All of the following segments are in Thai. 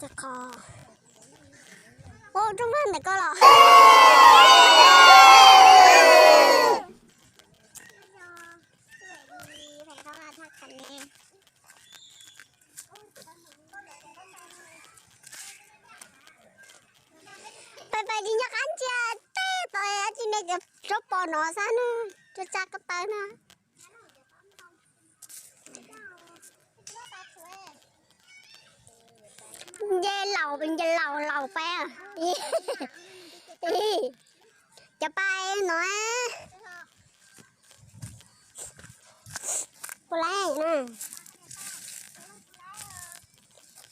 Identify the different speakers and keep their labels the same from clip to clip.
Speaker 1: จะคอโอ้ตรงนั้นแต่ก็หรอไปđi nhắc anh chưa té tôi ở trên đây gặp chốt bò nó sao nữa cho cha cái tay nữa dê lầu bên dê lầu peจะไปหน่อยกูไล่นะ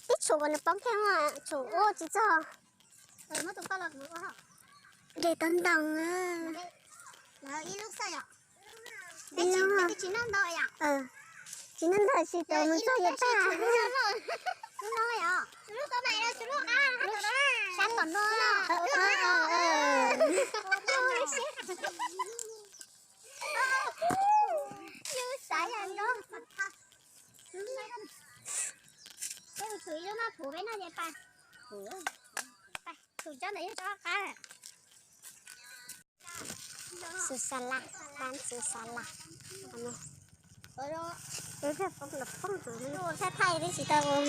Speaker 1: ติดชูบนป้องแค่ว่าชูโอ้จิ๊จ้าเมื่อตุ้งก็หลับหนูก็เด็กตันดังอ่ะแล้วอีลูกใส่อ่ะเด็กชิ้นนั่นได้อ่ะชิ้นนั่นได้สิแต่มันจะยังไงลูกน้อยอ่ะลูกตัวไหนล่ะลูกอ่ะฉันต่อน้อยอ่ะยูสายอันนู้นcái thủy đó nó thủ với nó vậy pa thủ cho này cho cá su sala bán su sala anh này ở đó cái phong lập phong thủ nó sẽ thay đấy chị ta vô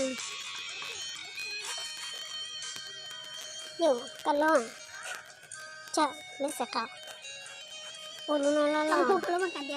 Speaker 1: nhiều con lo chợ lấy sạc cào ôi nó lo lo lo mà cần đi